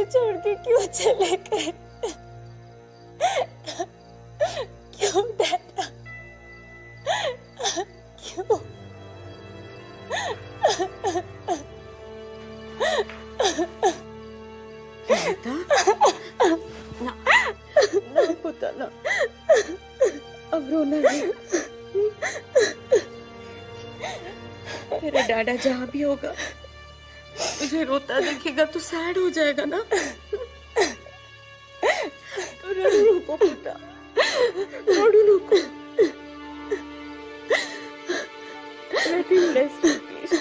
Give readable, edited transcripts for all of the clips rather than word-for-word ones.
छोड़ के क्यों चले गए? क्यों डैडा? क्यों? ना ना पुत्र ना, अब रोना नहीं। तेरे डैडा जहाँ भी होगा तुझे रोता देखेगा तो सैड हो जाएगा ना। तो रडू नको पुत्र, रडू नको। Let him rest in peace.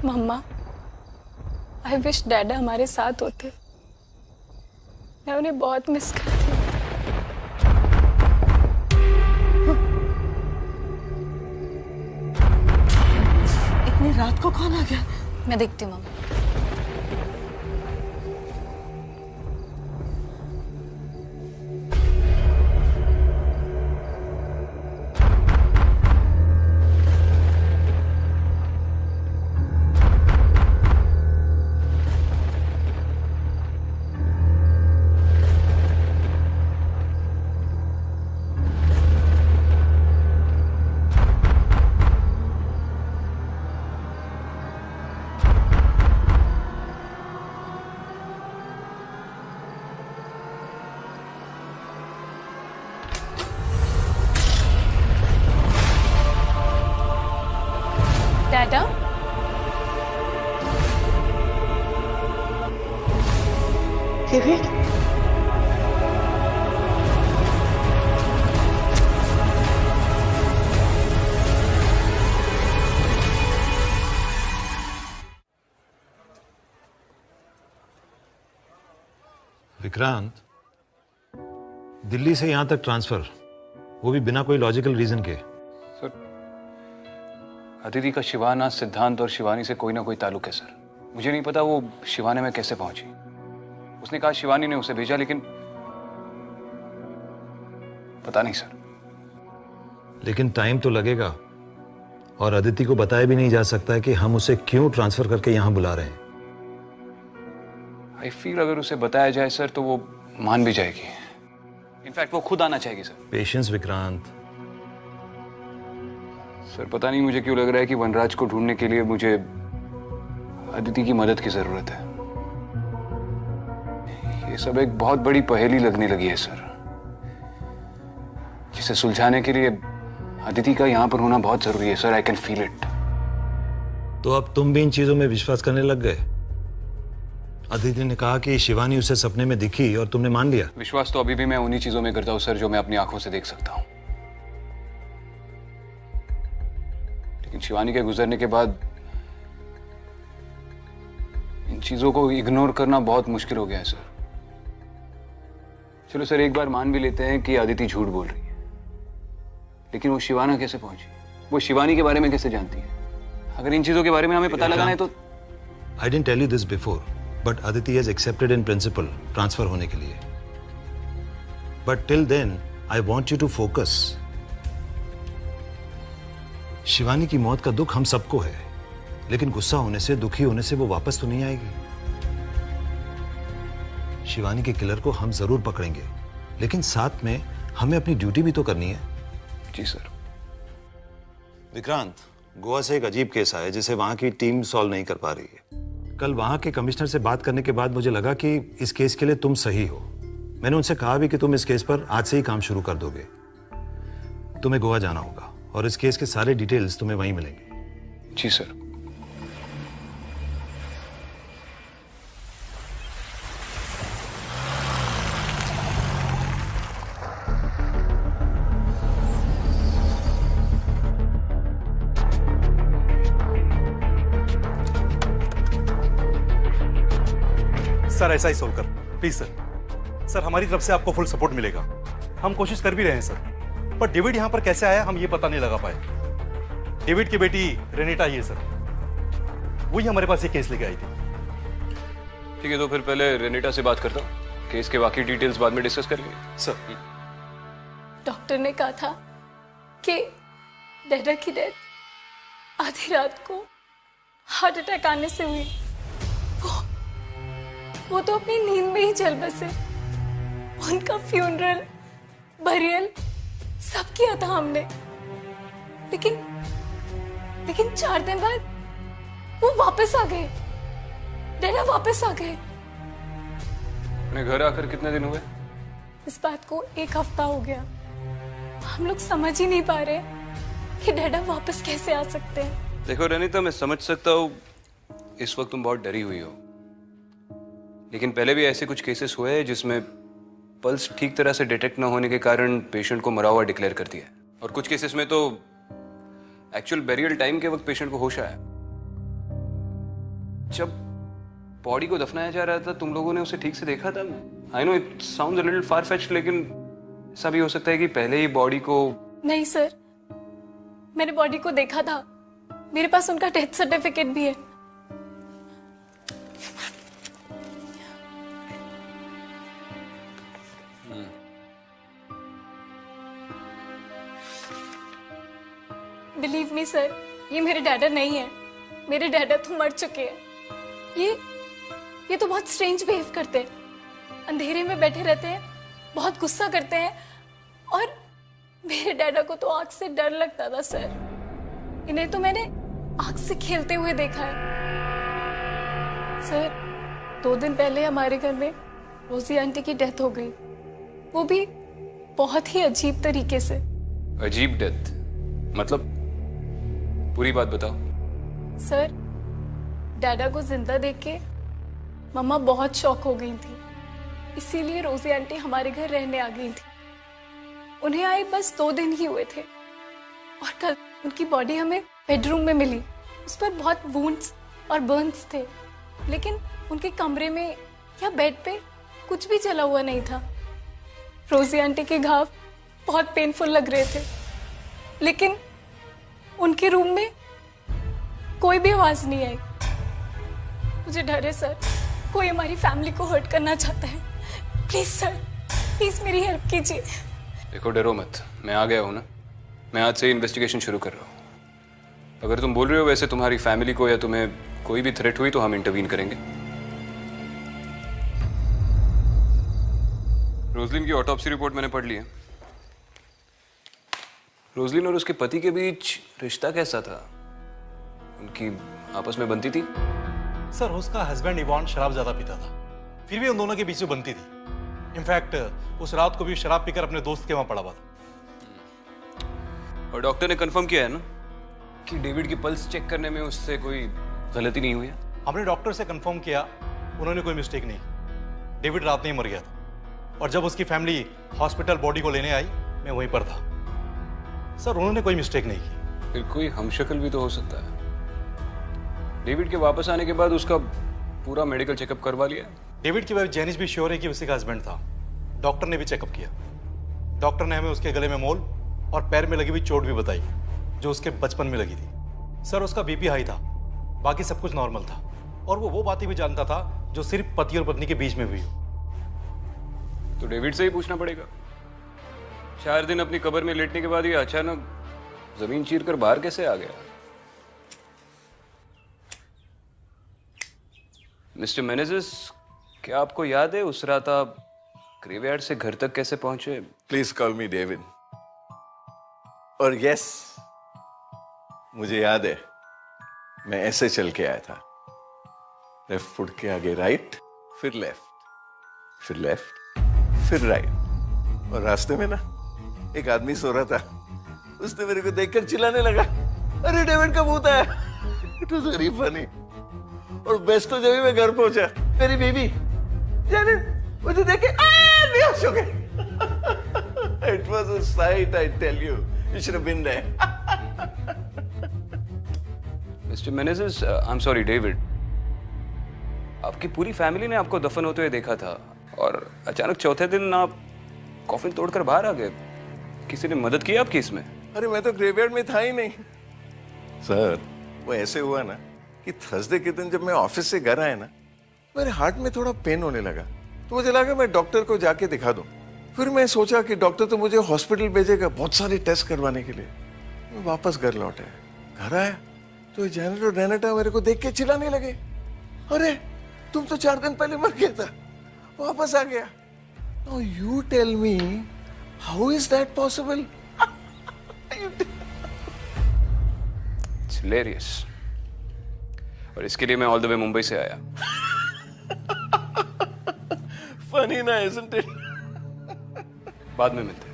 Mama, I wish dada हमारे साथ होते। मैं उन्हें बहुत मिस करती हूँ। इतनी रात को कौन आ गया? मैं देखती हूँ मम्मा। डैडा, केविन, विक्रांत, दिल्ली से यहां तक ट्रांसफर, वो भी बिना कोई लॉजिकल रीजन के। सर, अदिति का शिवाना, सिद्धांत और शिवानी से कोई ना कोई ताल्लुक है सर। मुझे नहीं पता वो शिवानी में कैसे पहुंची। उसने कहा शिवानी ने उसे भेजा, लेकिन पता नहीं सर। लेकिन टाइम तो लगेगा, और अदिति को बताया भी नहीं जा सकता है कि हम उसे क्यों ट्रांसफर करके यहां बुला रहे हैं। आई फील अगर उसे बताया जाए सर तो वो मान भी जाएगी। इनफैक्ट वो खुद आना चाहेगी सर। पेशेंस विक्रांत। सर पता नहीं मुझे क्यों लग रहा है कि वनराज को ढूंढने के लिए मुझे अदिति की मदद की जरूरत है। ये सब एक बहुत बड़ी पहेली लगने लगी है सर, जिसे सुलझाने के लिए अदिति का यहां पर होना बहुत जरूरी है sir. I can feel it. तो अब तुम भी इन चीजों में विश्वास करने लग गए? अदिति ने कहा कि शिवानी उसे सपने में दिखी और तुमने मान लिया। विश्वास तो अभी भी मैं उन्हीं चीजों में करता हूं सर जो मैं अपनी आंखों से देख सकता हूं। लेकिन शिवानी के गुजरने के बाद इन चीजों को इग्नोर करना बहुत मुश्किल हो गया है सर। चलो सर, एक बार मान भी लेते हैं कि अदिति झूठ बोल रही है, लेकिन वो शिवाना कैसे पहुंची? वो शिवानी के बारे में कैसे जानती है? अगर इन चीजों के बारे में हमें पता लगाना है तो। I didn't tell you this before, but Aditi has accepted in principle transfer होने के लिए। But till then I want you to focus. Shivani की मौत का दुख हम सबको है, लेकिन गुस्सा होने से, दुखी होने से वो वापस तो नहीं आएगी। शिवानी के किलर को हम जरूर पकड़ेंगे, लेकिन साथ में हमें अपनी ड्यूटी भी तो करनी है। जी सर। विक्रांत, गोवा से एक अजीब केस आया जिसे वहां की टीम सॉल्व नहीं कर पा रही है। कल वहां के कमिश्नर से बात करने के बाद मुझे लगा कि इस केस के लिए तुम सही हो। मैंने उनसे कहा भी कि तुम इस केस पर आज से ही काम शुरू कर दोगे। तुम्हें गोवा जाना होगा और इस केस के सारे डिटेल्स तुम्हें वहीं मिलेंगे। जी सर। सर ऐसा ही सोल्व कर। प्लीज सर, सर हमारी तरफ से आपको फुल सपोर्ट मिलेगा। हम कोशिश कर भी रहे हैं सर, पर डेविड यहाँ पर कैसे आया हम ये पता नहीं लगा पाए। डेविड की बेटी रेनिटा ही है सर, वही हमारे पास ये केस लेके आई थी। ठीक है, तो फिर पहले रेनिटा से बात करता हूँ, केस के बाकी डिटेल्स बाद में डिस्कस करेंगे। सर डॉक्टर ने कहा था कि डैडा की डेथ आधी रात को हार्ट अटैक आने से हुई। वो तो अपनी नींद में ही चल बसे। उनका फ्यूनरल, बरियल सब किया था हमने, लेकिन 4 दिन बाद वो वापस आ गए। डैडा वापस आ गए। अपने घर आकर कितने दिन हुए? इस बात को 1 हफ्ता हो गया। हम लोग समझ ही नहीं पा रहे कि डैडा वापस कैसे आ सकते हैं। देखो रेनिता, मैं समझ सकता हूँ इस वक्त तुम बहुत डरी हुई हो, लेकिन पहले भी ऐसे कुछ केसेस हुए हैं जिसमें पल्स ठीक तरह से डिटेक्ट ना होने के कारण पेशेंट को मरा हुआ डिक्लेयर कर दिया है, और कुछ केसेस में तो एक्चुअल बेरियल टाइम के वक्त पेशेंट को होश आया। जब बॉडी को दफनाया जा रहा था तुम लोगों ने उसे ठीक से देखा था? I know it sounds a little far fetched, लेकिन ऐसा भी हो सकता है कि पहले ही बॉडी को। नहीं सर, मैंने बॉडी को देखा था। मेरे पास उनका डेथ सर्टिफिकेट भी है। बिलीव मी सर, ये मेरे डैडा नहीं है। मेरे डैडा तो मर चुके हैं। ये तो बहुत स्ट्रेंज बिहेव करते हैं, अंधेरे में बैठे रहते हैं, बहुत गुस्सा करते हैं, और मेरे डैडा को तो आग से डर लगता था सर। इन्हें तो मैंने आग से खेलते हुए देखा है। सर 2 दिन पहले हमारे घर में रोजी आंटी की डेथ हो गई, वो भी बहुत ही अजीब तरीके से। अजीब डेथ मतलब? पूरी बात बताओ। सर डैडा को जिंदा देख के मम्मा बहुत शॉक हो गई थी, इसीलिए रोजी आंटी हमारे घर रहने आ गई थी। उन्हें आए बस 2 दिन ही हुए थे, और कल उनकी बॉडी हमें बेडरूम में मिली। उस पर बहुत वुंड्स और बर्न्स थे, लेकिन उनके कमरे में या बेड पे कुछ भी जला हुआ नहीं था। रोजी आंटी के घाव बहुत पेनफुल लग रहे थे, लेकिन उनके रूम में कोई भी आवाज नहीं आई। मुझे डर है सर, कोई हमारी फैमिली को हर्ट करना चाहता है। प्लीज सर, प्लीज मेरी हेल्प कीजिए। देखो डरो मत, मैं आ गया हूं ना। मैं आज से इन्वेस्टिगेशन शुरू कर रहा हूं। अगर तुम बोल रहे हो वैसे तुम्हारी फैमिली को या तुम्हें कोई भी थ्रेट हुई तो हम इंटरवीन करेंगे। रोजलिन की ऑटोप्सी रिपोर्ट मैंने पढ़ ली है। रोजलिन और उसके पति के बीच रिश्ता कैसा था? उनकी आपस में बनती थी? सर उसका हस्बैंड इवान शराब ज्यादा पीता था, फिर भी उन दोनों के बीच में बनती थी। इनफैक्ट उस रात को भी शराब पीकर अपने दोस्त के वहां पड़ा हुआ था। और डॉक्टर ने कंफर्म किया है ना कि डेविड की पल्स चेक करने में उससे कोई गलती नहीं हुई है? हमने डॉक्टर से कंफर्म किया, उन्होंने कोई मिस्टेक नहीं की। डेविड रात में ही मर गया था, और जब उसकी फैमिली हॉस्पिटल बॉडी को लेने आई मैं वहीं पर था। सर उन्होंने कोई मिस्टेक नहीं की। फिर कोई हमशक्ल भी तो हो सकता है। डेविड के वापस आने के बाद उसका पूरा मेडिकल चेकअप करवा लिया? डेविड की वाइफ जेनिस भी श्योर है कि उसी का हस्बैंड था। डॉक्टर ने भी चेकअप किया। डॉक्टर ने हमें उसके गले में मोल और पैर में लगी हुई चोट भी बताई, जो उसके बचपन में लगी थी। सर उसका बीपी हाई था, बाकी सब कुछ नॉर्मल था, और वो बातें भी जानता था जो सिर्फ पति और पत्नी के बीच में हुई हो। तो डेविड से ही पूछना पड़ेगा। 4 दिन अपनी कब्र में लेटने के बाद ये अचानक जमीन चीर कर बाहर कैसे आ गया? मिस्टर मेनेजेस, क्या आपको याद है उस रात आप ग्रेवयार्ड से घर तक कैसे पहुंचे? Please call me David. और यस, मुझे याद है, मैं ऐसे चल के आया था। लेफ्ट फुट के आगे राइट, फिर लेफ्ट, फिर लेफ्ट, फिर राइट। और रास्ते में ना एक आदमी सो रहा था। उसने मेरे को देखकर चिल्लाने लगा, अरे डेविड का भूत आया। It was very funny. और बेस्ट तो जब मैं घर पहुंचा, मेरी बीवी जेनिस मुझे देख के बेहोश हो गई। It was a sight, I tell you. You should have been there. Mister Menezes, I am sorry David, आपकी पूरी फैमिली ने आपको दफन होते हुए देखा था। और अचानक चौथे दिन आप कॉफिन तोड़कर बाहर आ गए। किसी ने मदद की आपकी इसमें? अरे मैं तो ग्रेवयार्ड में था ही नहीं सर। वो ऐसे हुआ ना कि थर्सडे के दिन जब मैं ऑफिस से घर आया ना, मेरे हार्ट में थोड़ा पेन होने लगा, तो मुझे लगा मैं डॉक्टर को जाके दिखा दूं। फिर मैं सोचा कि डॉक्टर तो मुझे हॉस्पिटल भेजेगा बहुत सारे टेस्ट करवाने के लिए। मैं वापस घर लौटा, घर आया तो जेनर और रेनेटा मेरे को देख के चिल्लाने लगे, अरे तुम तो 4 दिन पहले मर गया था, वापस आ गया। Now you tell me, how is that possible? It's hilarious. और इसके लिए मैं ऑल द वे मुंबई से आया। Funny ना, isn't it? बाद में मिलते हैं।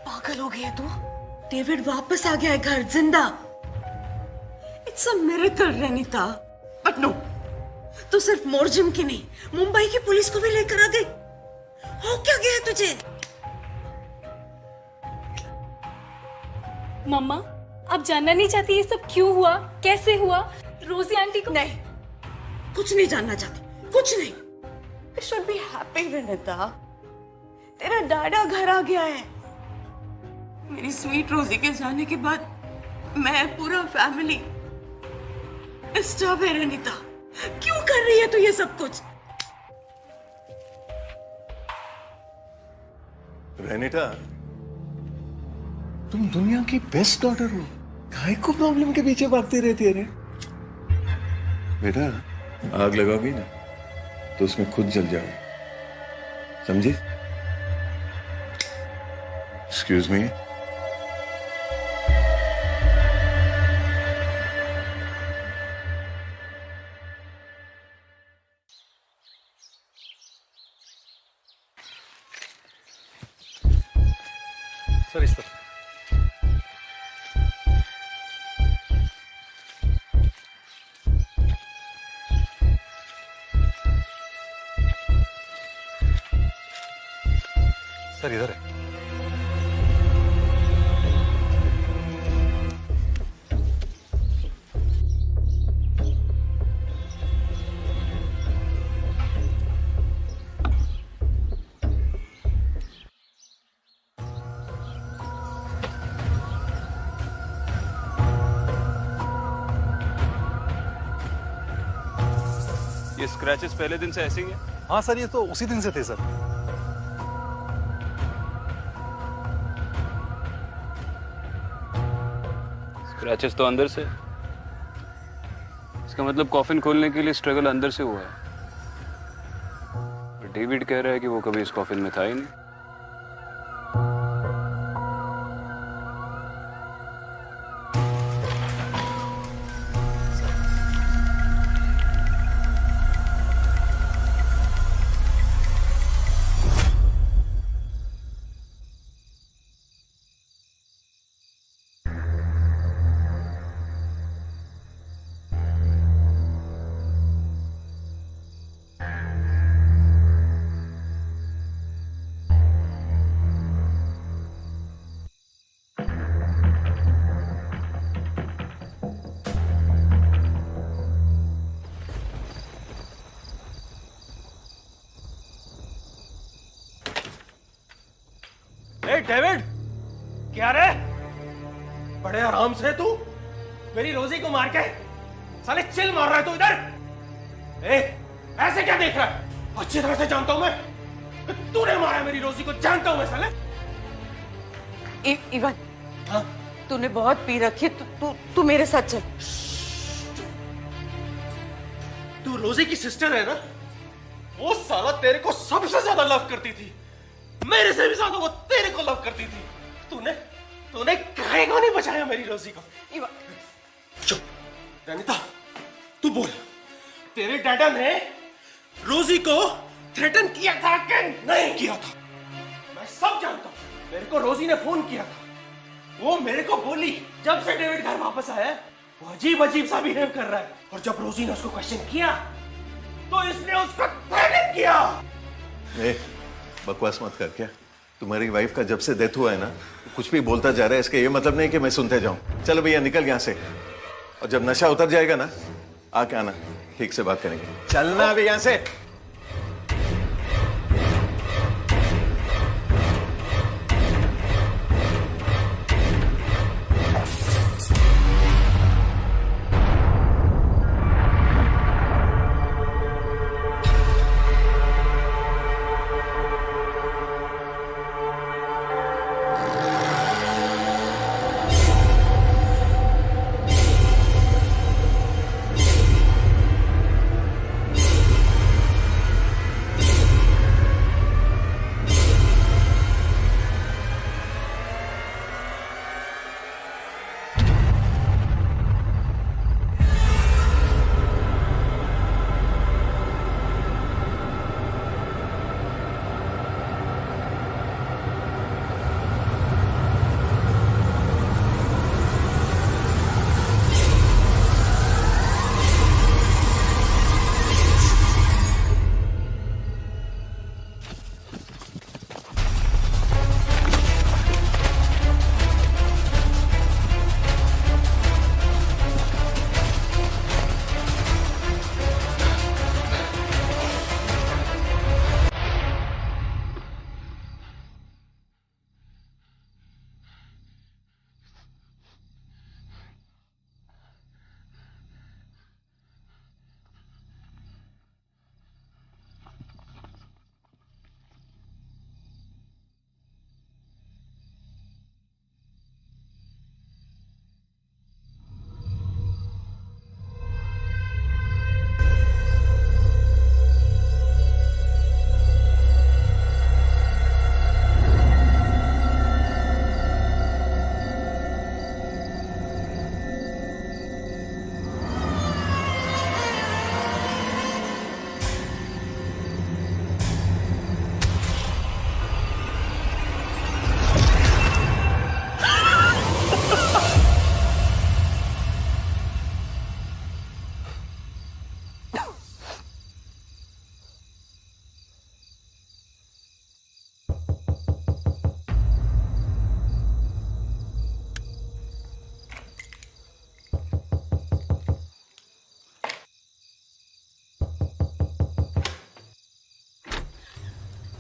पागल हो गया तू? डेविड वापस आ गया है घर जिंदा। It's a miracle Renita. But no, तू सिर्फ मोरजिम की नहीं, मुंबई की पुलिस को भी लेकर आ गई। हो क्या गया तुझे? मम्मा, आप जानना नहीं चाहती ये सब क्यों हुआ, कैसे हुआ? रोजी आंटी को नहीं, कुछ नहीं जानना चाहती, कुछ नहीं। You should be happy Renita, तेरा डाडा घर आ गया है। मेरी स्वीट रोजी के जाने के बाद मैं, पूरा फैमिली डिस्टर्ब है। रेनिता, क्यों कर रही है तू ये सब कुछ? रेनिटा, तुम दुनिया की बेस्ट डॉटर हो, काहे को प्रॉब्लम के पीछे भागती रहती है रे? बेटा, आग लगाओगी ना तो उसमें खुद जल जाओगे, समझी? Excuse me. सर इस तरह। सर इधर है। ये स्क्रैचेस पहले दिन से ऐसे ही हैं? हाँ सर, ये तो उसी दिन से थे सर। स्क्रैचेस तो अंदर से, इसका मतलब कॉफिन खोलने के लिए स्ट्रगल अंदर से हुआ है। पर डेविड कह रहा है कि वो कभी इस कॉफिन में था ही नहीं। डेविड, क्या रे? बड़े आराम से तू मेरी रोजी को मार के साले चिल मार रहा है तू इधर? ऐसे क्या देख रहा है? अच्छी तरह से जानता हूं मैं, तूने मारा मेरी रोजी को, जानता हूं मैं साले। इवन, हाँ? तूने बहुत पी रखी है, तू मेरे साथ चल। तू रोजी की सिस्टर है ना? वो साला तेरे को सबसे ज्यादा लव करती थी, मेरे से भी ज्यादा वो तेरे को लव करती थी। तूने काहे को नहीं बचाया मेरी रोजी को? चुप रेनिता, तू बोल, तेरे डैडा ने रोजी को थ्रेटन किया था कि नहीं किया था? मैं सब जानता हूं। मेरे को रोजी ने फोन किया था, वो मेरे को बोली जब से डेविड घर वापस आया वो अजीब अजीब सा बिहेव कर रहा है। और जब रोजी ने उसको क्वेश्चन किया तो इसने उसको थ्रेटन किया। बकवास मत कर। क्या तुम्हारी वाइफ का जब से डेथ हुआ है ना, कुछ भी बोलता जा रहा है, इसका ये मतलब नहीं कि मैं सुनते जाऊं। चलो भैया निकल यहां से, और जब नशा उतर जाएगा ना आके आना, ठीक से बात करेंगे। चलना अभी यहां से।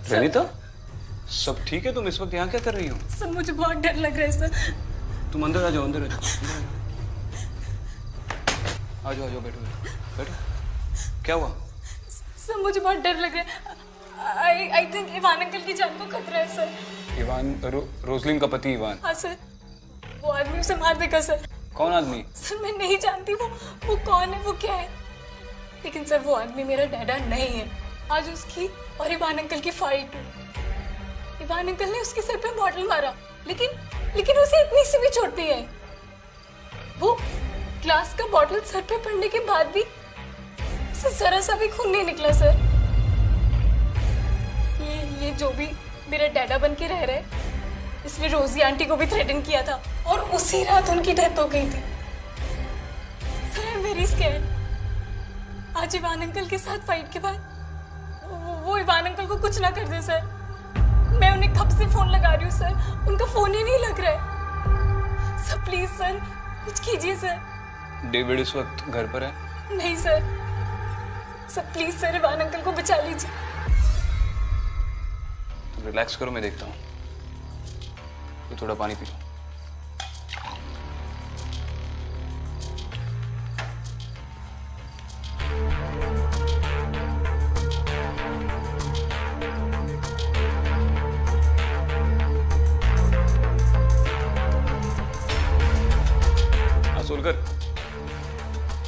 रेनिता, सब ठीक है? तुम इस वक्त यहाँ क्या कर रही हो? सर मुझे बहुत डर लग रहा है सर। तुम अंदर आ जाओ, अंदर आ जाओ, आ जाओ, बैठो बैठो। क्या हुआ? सर मुझे बहुत डर लग रहा है। आई थिंक इवान अंकल की जान को खतरा है सर। इवान, रोजलिन का पति इवान? हाँ सर, वो आदमी उसे मार देगा सर। कौन आदमी? सर मैं नहीं जानती वो कौन है, वो क्या है, लेकिन सर वो आदमी मेरा डैडा नहीं है। आज उसकी और इवान अंकल की फाइट हुई। इवान अंकल ने उसके सर पे बॉटल मारा, लेकिन उसे इतनी सी भी चोट नहीं आई। वो ग्लास का बॉटल सर पे पड़ने के बाद भी उसे जरा सा भी खून नहीं निकला सर। ये जो भी मेरा डैडा बन के रह रहे, इसने रोजी आंटी को भी थ्रेटन किया था और उसी रात उनकी डेथ हो गई थी। Sir I am very scared. आज इवान अंकल के साथ फाइट के बाद वो इवान अंकल को कुछ ना कर दे सर। मैं उन्हें कब से फोन लगा रही हूँ सर, उनका फोन ही नहीं लग रहा है। सर प्लीज सर कुछ कीजिए सर। डेविड इस वक्त घर पर है? नहीं sir, sir please sir Ivan uncle को बचा लीजिए। तो रिलैक्स करो, मैं देखता हूँ। तो थोड़ा पानी पी लो।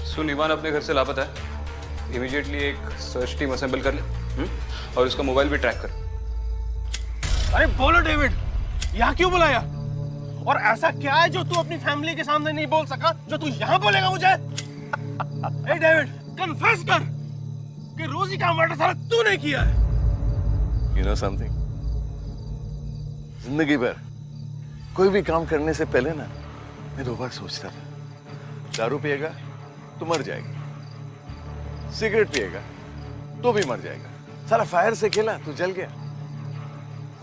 सुन, इवान अपने घर से लापता है। इमीडिएटली एक सर्च टीम असेंबल कर ले और उसका मोबाइल भी ट्रैक कर। अरे बोलो डेविड, यहाँ क्यों बुलाया? और ऐसा क्या है जो तू अपनी फैमिली के सामने नहीं बोल सका, जो तू यहाँ बोलेगा मुझे? ए डेविड, कन्फेस कर कि रोजी का मर्डर साला तूने किया है। You know something? जिंदगी भर कोई भी काम करने से पहले ना मैं 2 बार सोचता था। दारू पिएगा तो मर जाएगा, सिगरेट पिएगा तो भी मर जाएगा। सारा फायर से खेला तो जल गया,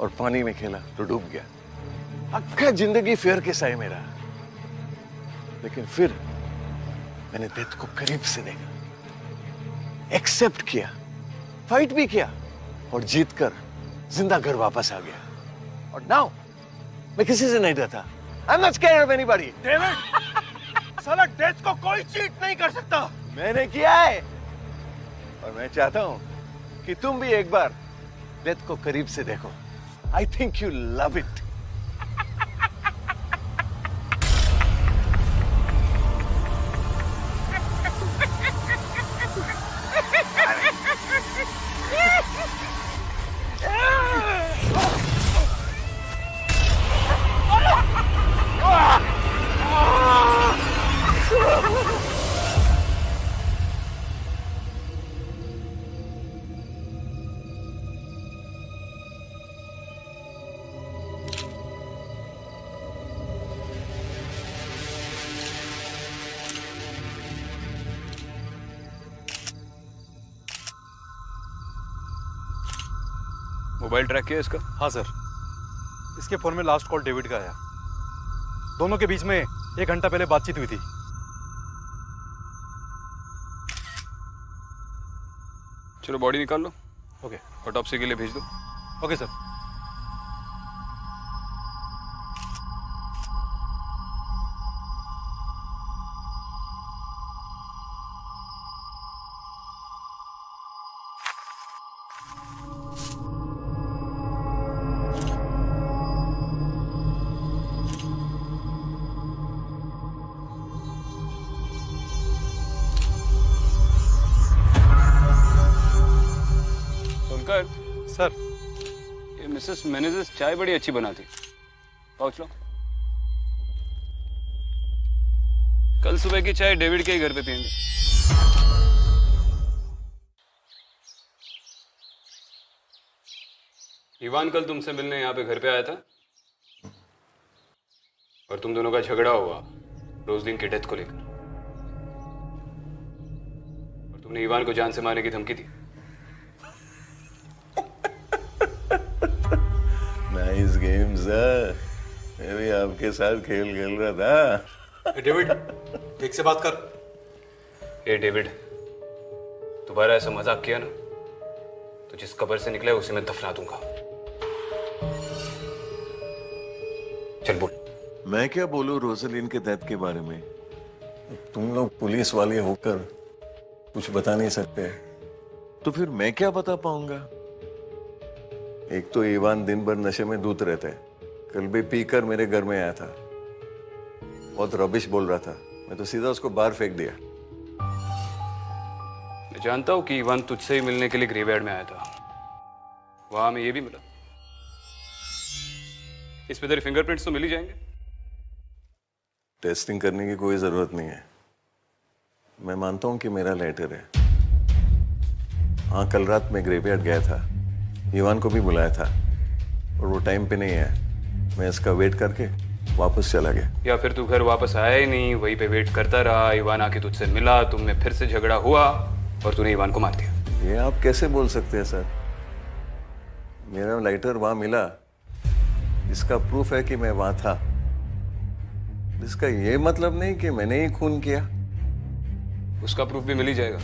और पानी में खेला तो डूब गया। अक्खा जिंदगी फेयर केसा है मेरा। लेकिन फिर मैंने डेथ को करीब से देखा, एक्सेप्ट किया, फाइट भी किया, और जीतकर जिंदा घर वापस आ गया। और नाउ मैं किसी से नहीं डरता। I'm not scared of anybody. David, साला डेथ को कोई चीट नहीं कर सकता। मैंने किया है, और मैं चाहता हूं कि तुम भी एक बार डेथ को करीब से देखो। I think you love it. Mobile track किया इसका? हाँ सर, इसके फोन में लास्ट कॉल डेविड का आया। दोनों के बीच में 1 घंटा पहले बातचीत हुई थी। चलो बॉडी निकाल लो, ओके। ऑटोप्सी के लिए भेज दो। Okay sir. सर, ये मिसेस मेनेजेस चाय बड़ी अच्छी बनाती। पहुंच लो। कल सुबह की चाय डेविड के ही घर पे पियेंगे। इवान कल तुमसे मिलने यहाँ पे घर पे आया था, और तुम दोनों का झगड़ा हुआ रोजलिन की डेथ को लेकर, और तुमने इवान को जान से मारने की धमकी दी। नाइस गेम सर, मैं भी आपके साथ खेल रहा था। डेविड, ठीक से बात कर। ए डेविड, दोबारा ऐसा मजाक किया ना तो जिस कब्र से निकले उसे मैं दफना दूंगा। चल बोल। मैं क्या बोलूं रोजलिन के डेथ के बारे में? तुम लोग पुलिस वाले होकर कुछ बता नहीं सकते, तो फिर मैं क्या बता पाऊंगा? एक तो इवान दिन भर नशे में धुत रहता है। कल भी पीकर मेरे घर में आया था, बहुत रबिश बोल रहा था। मैं तो सीधा उसको बाहर फेंक दिया। मैं जानता हूं कि इवान तुझसे ही मिलने के लिए ग्रेवयार्ड में आया था, वहां हमें ये भी मिला। इस पे तेरे फिंगरप्रिंट्स तो मिल ही जाएंगे। टेस्टिंग करने की कोई जरूरत नहीं है। मैं मानता हूं कि मेरा लेटर है। हाँ, कल रात मैं ग्रेवयार्ड गया था, इवान को भी बुलाया था, और वो टाइम पे नहीं आया। मैं इसका वेट करके वापस चला गया। या फिर तू घर वापस आया ही नहीं, वहीं पे वेट करता रहा, इवान आके तुझसे मिला, तुम में फिर से झगड़ा हुआ और तूने इवान को मार दिया। ये आप कैसे बोल सकते हैं सर? मेरा लाइटर वहां मिला, इसका प्रूफ है कि मैं वहां था। इसका ये मतलब नहीं कि मैंने ही खून किया। उसका प्रूफ भी मिल ही जाएगा।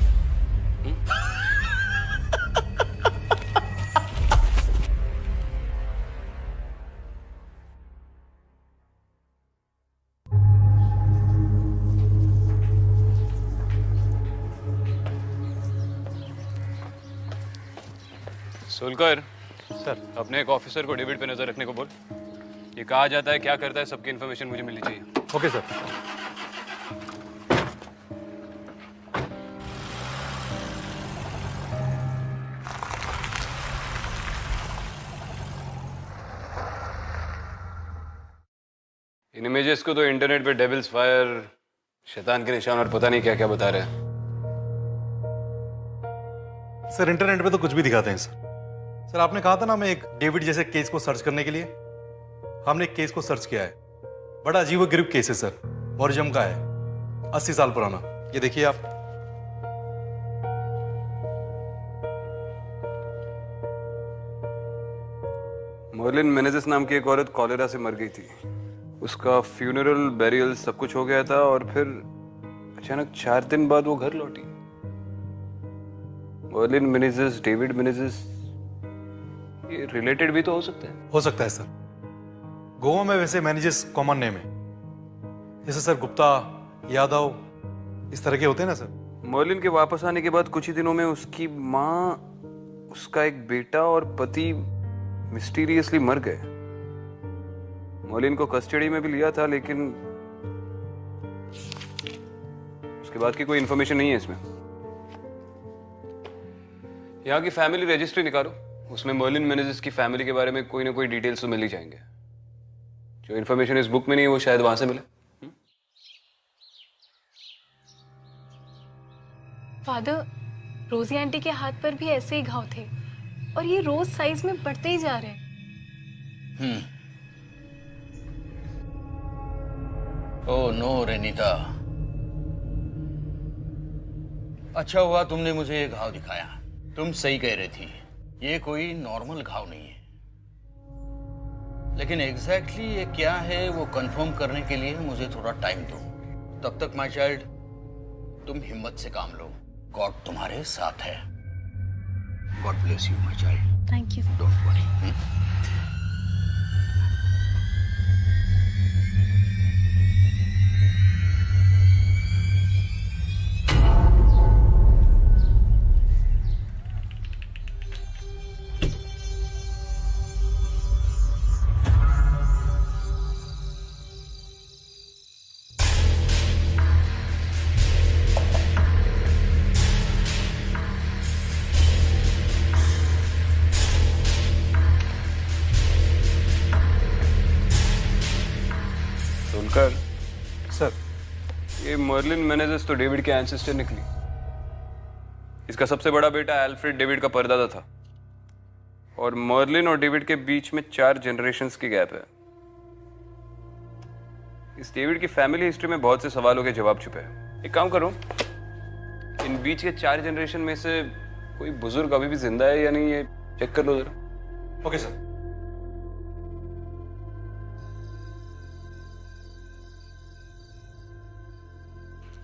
सोलकर सर, अपने एक ऑफिसर को डेविड पे नजर रखने को बोल। ये कहा जाता है क्या करता है, सबकी इन्फॉर्मेशन मुझे मिलनी चाहिए। Okay sir. इन इमेजेस को तो इंटरनेट पे डेविल्स फायर, शैतान के निशान और पता नहीं क्या क्या बता रहे हैं। सर, इंटरनेट पे तो कुछ भी दिखाते हैं सर। सर, आपने कहा था ना मैं एक डेविड जैसे केस को सर्च करने के लिए, हमने एक केस को सर्च किया है। बड़ा अजीबोगरीब केस है सर, मॉर्जियम का है, 80 साल पुराना। ये देखिए आप। मर्लिन मेनेजिस नाम की एक औरत कॉलेरा से मर गई थी। उसका फ्यूनरल, बेरियल सब कुछ हो गया था और फिर अचानक 4 दिन बाद वो घर लौटी। मर्लिन मेनेजिस, डेविड मेनेजिस, ये रिलेटेड भी तो हो सकते हैं। हो सकता है सर। गोवा में वैसे मैनेजर्स कॉमन नेम है, जैसे सर गुप्ता, यादव, इस तरह के होते हैं ना सर। मर्लिन के वापस आने के बाद कुछ ही दिनों में उसकी माँ, उसका एक बेटा और पति मिस्टीरियसली मर गए। मर्लिन को कस्टडी में भी लिया था, लेकिन उसके बाद की कोई इंफॉर्मेशन नहीं है इसमें। यहाँ की फैमिली रजिस्ट्री निकालो, उसमें मर्लिन मेनेजिस की फैमिली के बारे में कोई ना कोई डिटेल्स तो मिल ही जाएंगे। जो इंफॉर्मेशन इस बुक में नहीं है वो शायद वहां से मिले। फादर, रोजी आंटी के हाथ पर भी ऐसे ही घाव थे और ये रोज साइज में बढ़ते ही जा रहे हैं। ओह नो रेनिता, अच्छा हुआ तुमने मुझे ये घाव दिखाया। तुम सही कह रही थी, ये कोई नॉर्मल घाव नहीं है, लेकिन एग्जैक्टली ये क्या है वो कंफर्म करने के लिए मुझे थोड़ा टाइम दो। तब तक माय चाइल्ड, तुम हिम्मत से काम लो, गॉड तुम्हारे साथ है। God bless you my child. Thank you. Don't worry. कर सर, ये मर्लिन मेनेजिस तो डेविड के एंसेस्टर निकली। इसका सबसे बड़ा बेटा एल्फ्रेड डेविड का परदादा था और मर्लिन और डेविड के बीच में 4 जनरेशंस की गैप है। इस डेविड की फैमिली हिस्ट्री में बहुत से सवालों के जवाब छुपे हैं। एक काम करो, इन बीच के 4 जनरेशन में से कोई बुजुर्ग अभी भी जिंदा है या नहीं, ये चेक कर लो जरा। Okay sir.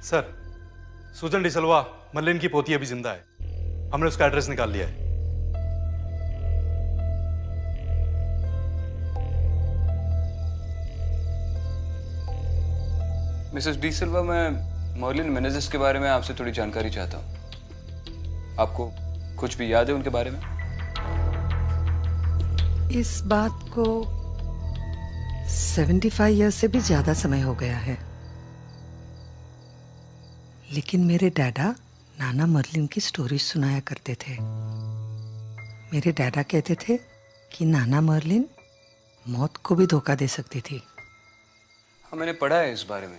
सर, सुजन डिसल्वा मर्लिन की पोती अभी जिंदा है। हमने उसका एड्रेस निकाल लिया है। मिसेस डी सिल्वा, मैं मर्लिन मेनेजिस के बारे में आपसे थोड़ी जानकारी चाहता हूँ। आपको कुछ भी याद है उनके बारे में? इस बात को 75 ईयर्स से भी ज्यादा समय हो गया है, लेकिन मेरे डैडा नाना मर्लिन की स्टोरी सुनाया करते थे। मेरे डैडा कहते थे कि नाना मर्लिन मौत को भी धोखा दे सकती थी। हाँ, मैंने पढ़ा है इस बारे में।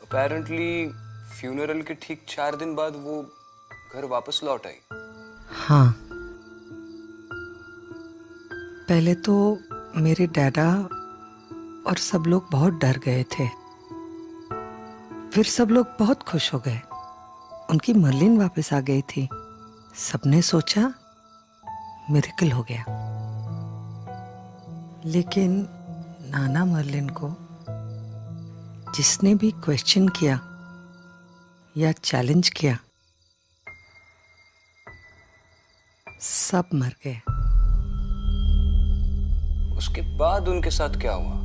अपेरेंटली फ्यूनरल के ठीक 4 दिन बाद वो घर वापस लौट आई। हाँ, पहले तो मेरे डैडा और सब लोग बहुत डर गए थे, फिर सब लोग बहुत खुश हो गए। उनकी मर्लिन वापस आ गई थी। सबने सोचा मिरेकल हो गया, लेकिन नाना मर्लिन को जिसने भी क्वेश्चन किया या चैलेंज किया, सब मर गए। उसके बाद उनके साथ क्या हुआ?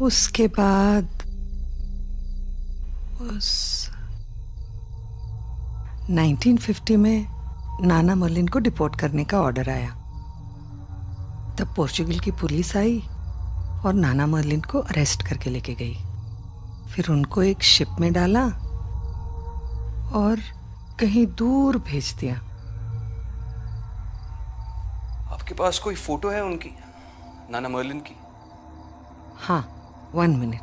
उसके बाद उस 1950 में नाना मर्लिन को डिपोर्ट करने का ऑर्डर आया। तब पोर्चुगल की पुलिस आई और नाना मर्लिन को अरेस्ट करके लेके गई। फिर उनको एक शिप में डाला और कहीं दूर भेज दिया। आपके पास कोई फोटो है उनकी, नाना मर्लिन की? हाँ, 1 मिनट।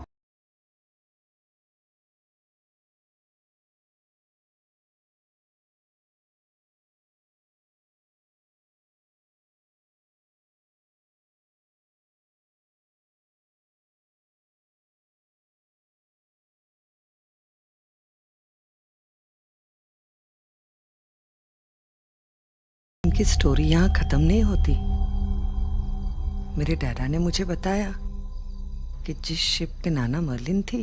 उनकी स्टोरी यहाँ खत्म नहीं होती। मेरे डैडा ने मुझे बताया कि जिस शिप पे नाना मर्लिन थी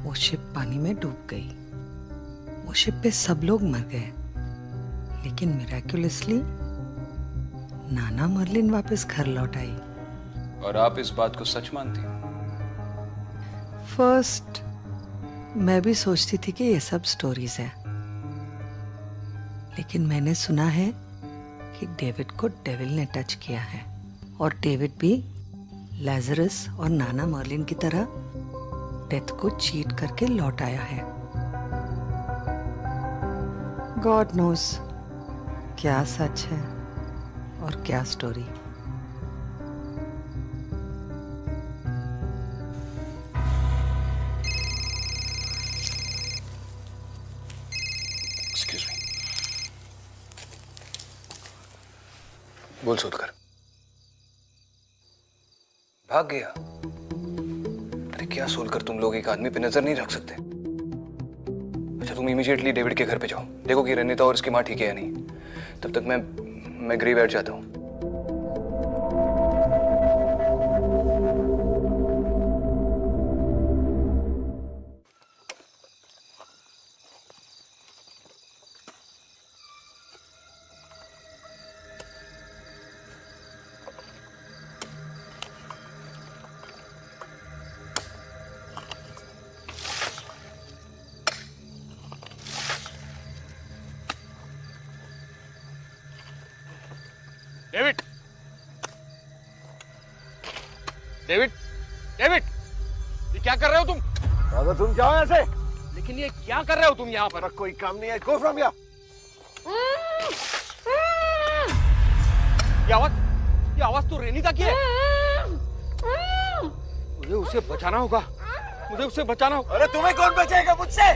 वो शिप पानी में डूब गई। वो शिप पे सब लोग मर गए, लेकिन मिराक्युलसली नाना मर्लिन वापस घर लौट आई। और आप इस बात को सच मानती हैं? फर्स्ट मैं भी सोचती थी कि ये सब स्टोरीज है, लेकिन मैंने सुना है कि डेविड को डेविल ने टच किया है और डेविड भी लाजरस और नाना मर्लिन की तरह डेथ को चीट करके लौट आया है। गॉड नोस क्या सच है और क्या स्टोरी। Excuse me. बोल सोचकर भाग गया। अरे क्या सोचकर तुम लोग एक आदमी पे नजर नहीं रख सकते? अच्छा तुम इमीडिएटली डेविड के घर पे जाओ, देखो कि रनिता और उसकी माँ ठीक है या नहीं। तब तक मैं गृह बैठ जाता हूँ। डेविड, डेविड, डेविड, ये क्या कर रहे हो तुम? दादा तुम जाओ यहाँ से। लेकिन ये क्या कर रहे हो तुम यहाँ पर? कोई काम नहीं है, गो फ्रॉम हियर। ये आवाज तो रेनिता की है। मुझे उसे बचाना होगा, मुझे उसे बचाना होगा। अरे तुम्हें कौन बचाएगा मुझसे?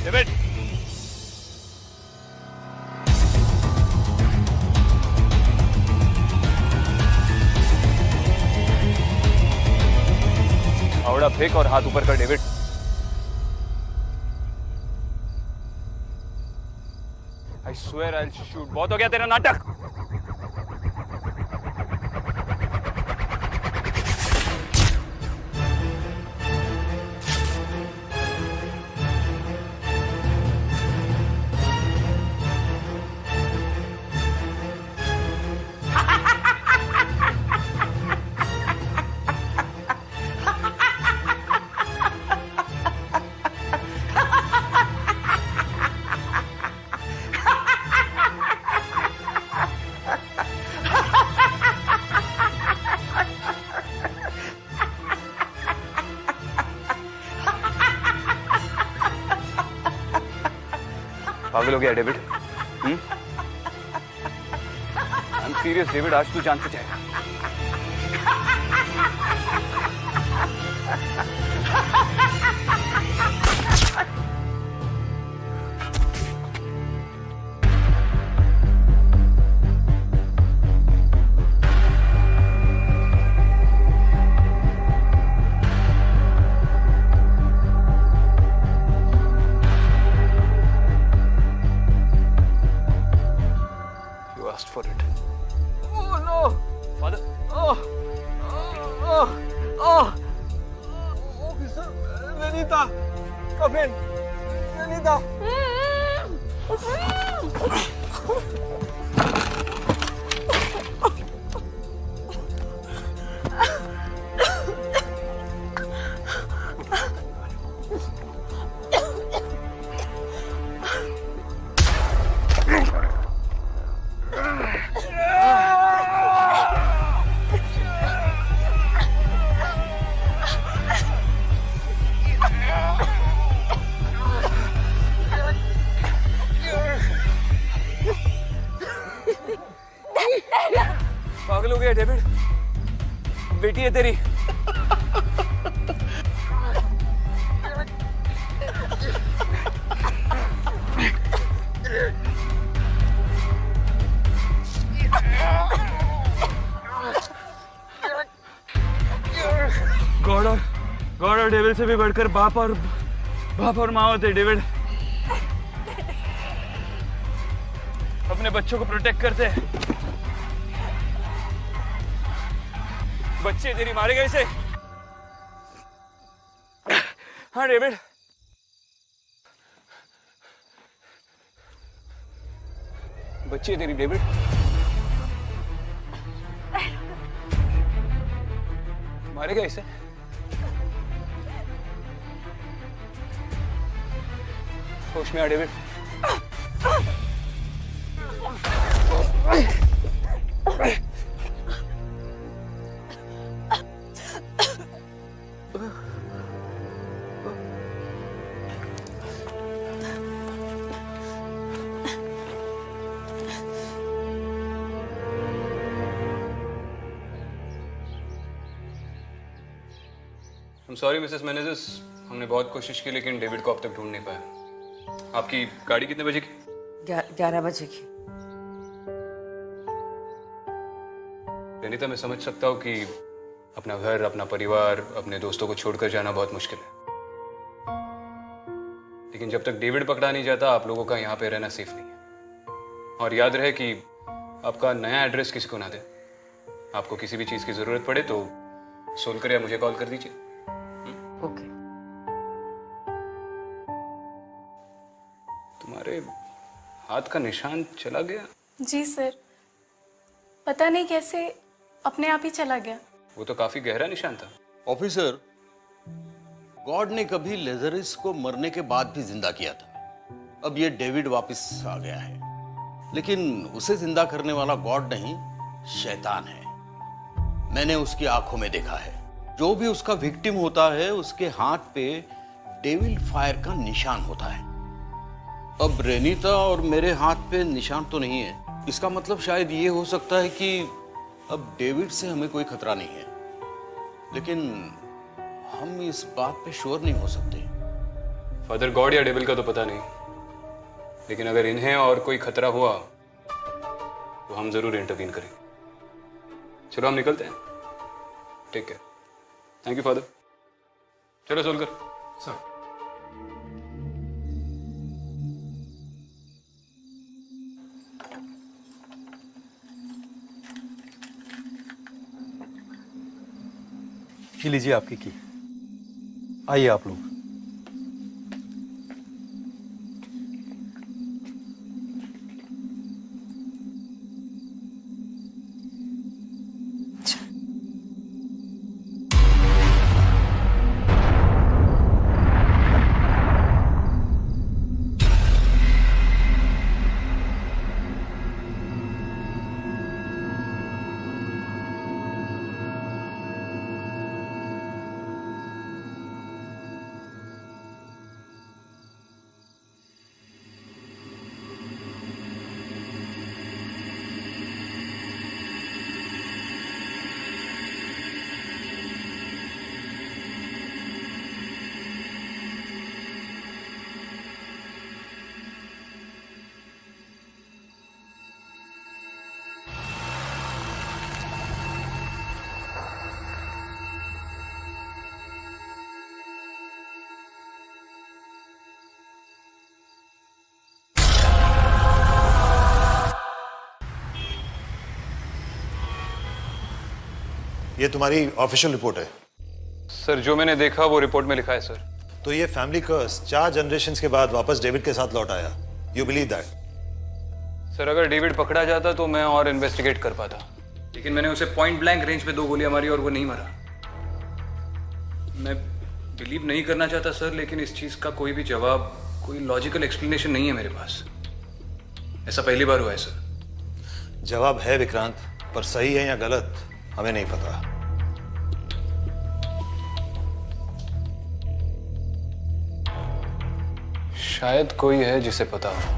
डेविड, फावड़ा फेंक और हाथ ऊपर कर David. I swear I'll shoot। बहुत हो गया तेरा नाटक। पागल हो गया David? I am serious David, आज तू जान से जाएगा। For it. Oh no, Father. Officer, Renita, come in. Renita. पागल हो गया डेविड, बेटी है तेरी। गॉड और डेविड से भी बढ़कर बाप और माँ होते। डेविड अपने बच्चों को प्रोटेक्ट करते। बच्चे तेरी मारे गए से। हाँ डेविड, बच्चे तेरी। डेविड मारे गए इसे। होश में आ डेविड। सॉरी मिसेस मेनेजेस, हमने बहुत कोशिश की लेकिन डेविड को अब तक ढूंढ नहीं पाया। आपकी गाड़ी कितने बजे की? 11 बजे की। रेनिता, मैं समझ सकता हूँ कि अपना घर, अपना परिवार, अपने दोस्तों को छोड़कर जाना बहुत मुश्किल है, लेकिन जब तक डेविड पकड़ा नहीं जाता आप लोगों का यहाँ पे रहना सेफ नहीं है। और याद रहे कि आपका नया एड्रेस किसी को ना दे। आपको किसी भी चीज की जरूरत पड़े तो सोलकर या मुझे कॉल कर दीजिए। ओके। तुम्हारे हाथ का निशान चला गया? जी सर, पता नहीं कैसे अपने आप ही चला गया। वो तो काफी गहरा निशान था। ऑफिसर, गॉड ने कभी लेजरिस को मरने के बाद भी जिंदा किया था। अब ये डेविड वापस आ गया है, लेकिन उसे जिंदा करने वाला गॉड नहीं, शैतान है। मैंने उसकी आंखों में देखा है। जो भी उसका विक्टिम होता है उसके हाथ पे डेविल फायर का निशान होता है। अब रेनिता और मेरे हाथ पे निशान तो नहीं है। इसका मतलब शायद ये हो सकता है कि अब डेविड से हमें कोई खतरा नहीं है, लेकिन हम इस बात पे श्योर नहीं हो सकते। फादर, गॉड या डेविल का तो पता नहीं, लेकिन अगर इन्हें और कोई खतरा हुआ तो हम जरूर इंटरवीन करेंगे। चलो हम निकलते हैं। Take care. Thank you father. चलो सोलकर। सर। ये लीजिए आपकी की। आइए आप लोग। ये तुम्हारी ऑफिशियल रिपोर्ट है? सर, जो मैंने देखा वो रिपोर्ट में लिखा है सर। तो ये फैमिली कर्स 4 जनरेशंस के बाद वापस डेविड के साथ लौट आया। You believe that? सर, अगर डेविड पकड़ा जाता तो मैं और इन्वेस्टिगेट कर पाता, लेकिन मैंने उसे पॉइंट ब्लैंक रेंज पे 2 गोलियां मारी और वो नहीं मरा। मैं बिलीव नहीं करना चाहता सर, लेकिन इस चीज का कोई भी जवाब, कोई लॉजिकल एक्सप्लेनेशन नहीं है मेरे पास। ऐसा पहली बार हुआ है सर। जवाब है विक्रांत, पर सही है या गलत हमें नहीं पता। शायद कोई है जिसे पता हो।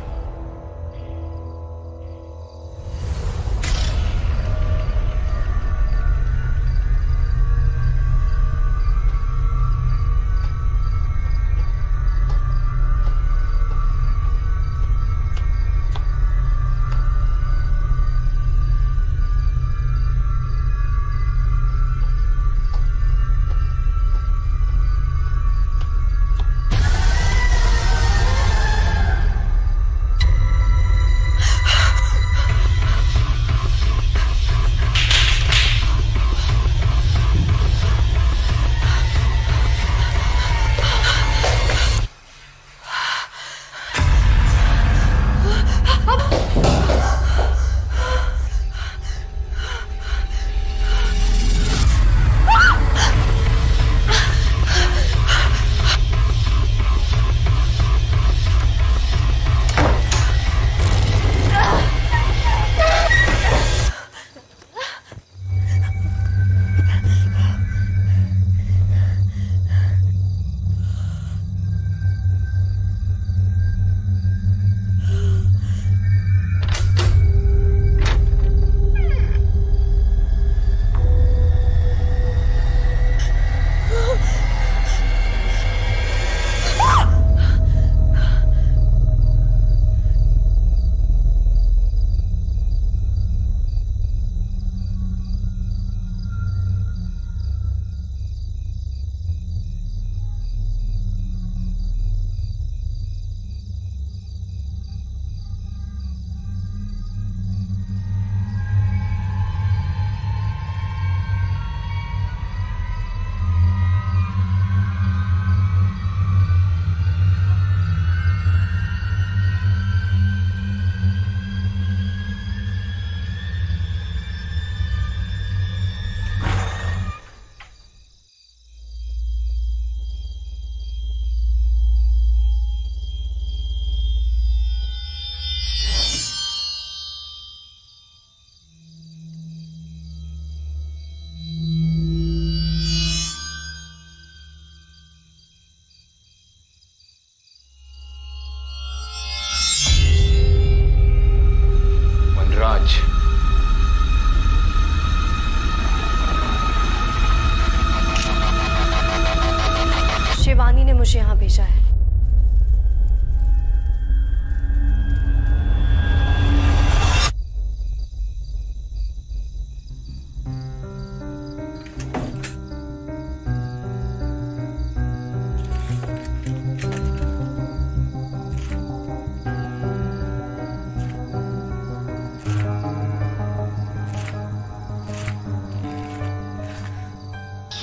मुझे यहाँ भेजा है।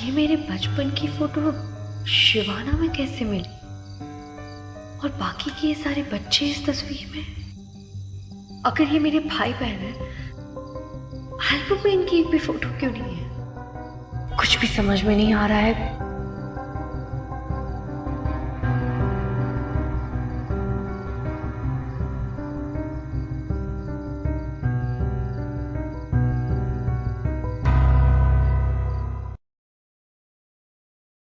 ये मेरे बचपन की फोटो शिवाना में कैसे मिली? और बाकी के ये सारे बच्चे इस तस्वीर में? अगर ये मेरे भाई बहन है, एल्बम में इनकी एक भी फोटो क्यों नहीं है? कुछ भी समझ में नहीं आ रहा है।